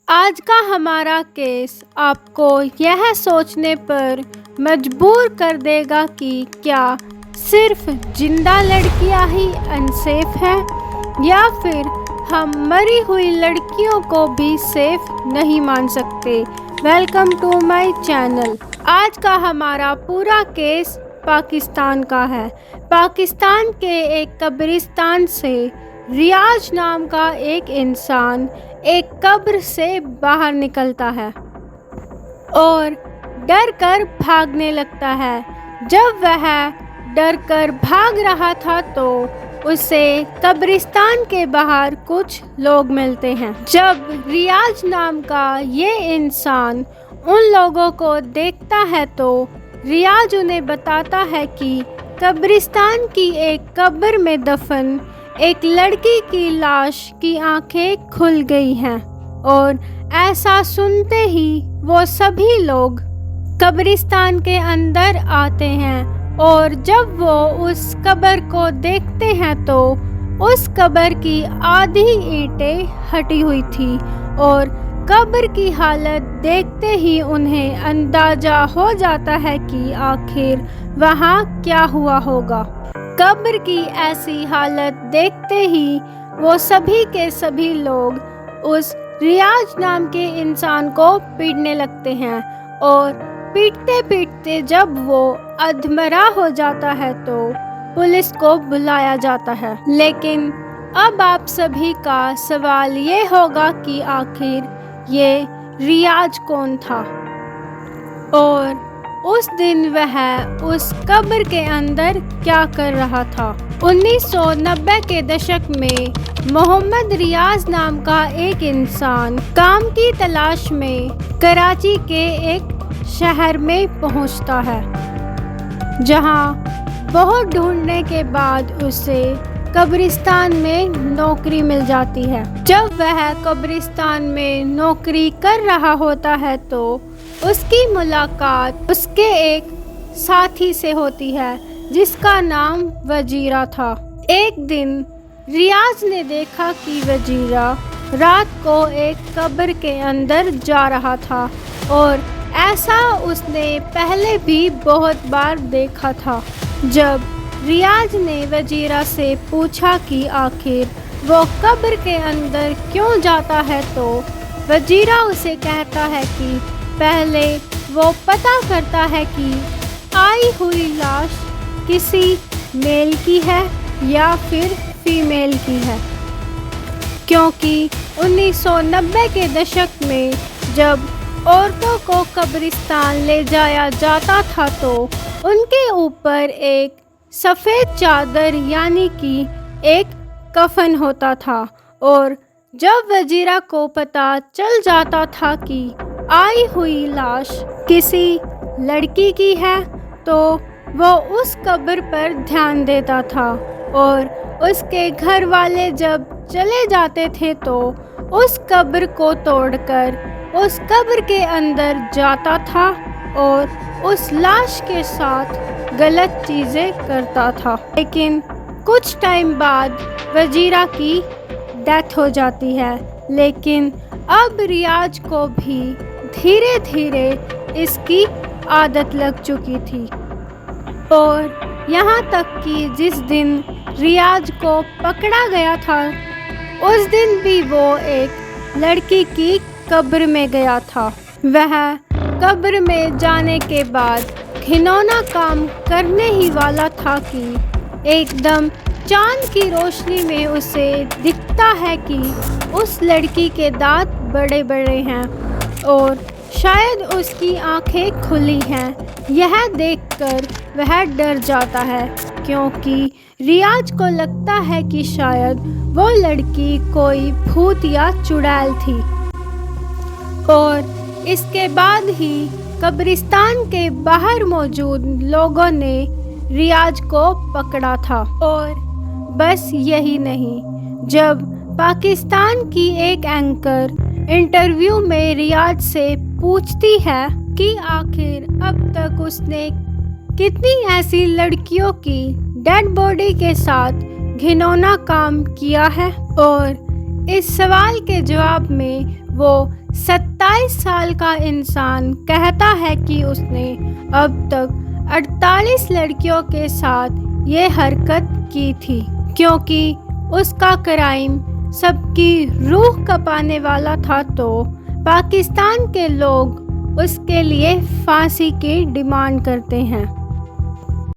आज का हमारा केस आपको यह सोचने पर मजबूर कर देगा कि क्या सिर्फ जिंदा लड़कियां ही अनसेफ हैं या फिर हम मरी हुई लड़कियों को भी सेफ नहीं मान सकते। Welcome to my channel. आज का हमारा पूरा केस पाकिस्तान का है। पाकिस्तान के एक कब्रिस्तान से रियाज नाम का एक इंसान एक कब्र से बाहर निकलता है और डर कर भागने लगता है। जब वह डर कर भाग रहा था तो उसे कब्रिस्तान के बाहर कुछ लोग मिलते हैं। जब रियाज नाम का ये इंसान उन लोगों को देखता है तो रियाज उन्हें बताता है कि कब्रिस्तान की एक कब्र में दफन एक लड़की की लाश की आंखें खुल गई हैं और ऐसा सुनते ही वो सभी लोग कब्रिस्तान के अंदर आते हैं और जब वो उस कब्र को देखते हैं तो उस कब्र की आधी ईंटें हटी हुई थी और कब्र की हालत देखते ही उन्हें अंदाजा हो जाता है कि आखिर वहाँ क्या हुआ होगा। कब्र की ऐसी हालत देखते ही वो सभी के सभी लोग उस रियाज नाम के इंसान को पीटने लगते हैं और पीटते पीटते जब वो अधमरा हो जाता है तो पुलिस को बुलाया जाता है। लेकिन अब आप सभी का सवाल ये होगा कि आखिर ये रियाज कौन था और उस दिन वह उस कब्र के अंदर क्या कर रहा था। 1990 के दशक में मोहम्मद रियाज नाम का एक इंसान काम की तलाश में कराची के एक शहर में पहुंचता है, जहां बहुत ढूंढने के बाद उसे कब्रिस्तान में नौकरी मिल जाती है। जब वह कब्रिस्तान में नौकरी कर रहा होता है तो उसकी मुलाकात उसके एक साथी से होती है जिसका नाम वजीरा था। एक दिन रियाज ने देखा कि वजीरा रात को एक कब्र के अंदर जा रहा था और ऐसा उसने पहले भी बहुत बार देखा था। जब रियाज ने वजीरा से पूछा कि आखिर वो कब्र के अंदर क्यों जाता है तो वजीरा उसे कहता है कि पहले वो पता करता है कि आई हुई लाश किसी मेल की है या फिर फीमेल की है, क्योंकि 1990 के दशक में जब औरतों को कब्रिस्तान ले जाया जाता था तो उनके ऊपर एक सफ़ेद चादर यानी कि एक कफन होता था और जब वजीरा को पता चल जाता था कि आई हुई लाश किसी लड़की की है तो वो उस कब्र पर ध्यान देता था और उसके घर वाले जब चले जाते थे तो उस कब्र को तोड़कर उस कब्र के अंदर जाता था और उस लाश के साथ गलत चीज़ें करता था। लेकिन कुछ टाइम बाद वजीरा की डेथ हो जाती है। लेकिन अब रियाज को भी धीरे धीरे इसकी आदत लग चुकी थी और यहाँ तक कि जिस दिन रियाज को पकड़ा गया था उस दिन भी वो एक लड़की की कब्र में गया था। वह कब्र में जाने के बाद घिनौना काम करने ही वाला था कि एकदम चांद की रोशनी में उसे दिखता है कि उस लड़की के दांत बड़े बड़े हैं और शायद उसकी आंखें खुली हैं। यह देखकर वह डर जाता है क्योंकि रियाज को लगता है कि शायद वो लड़की कोई भूत या चुड़ैल थी। और इसके बाद ही कब्रिस्तान के बाहर मौजूद लोगों ने रियाज को पकड़ा था। और बस यही नहीं, जब पाकिस्तान की एक एंकर इंटरव्यू में रियाज से पूछती है कि आखिर अब तक उसने कितनी ऐसी लड़कियों की डेड बॉडी के साथ घिनौना काम किया है और इस सवाल के जवाब में वो 27 साल का इंसान कहता है कि उसने अब तक 48 लड़कियों के साथ ये हरकत की थी, क्योंकि उसका क्राइम सबकी रूह कपाने वाला था। तो पाकिस्तान के लोग उसके लिए फांसी की डिमांड करते हैं।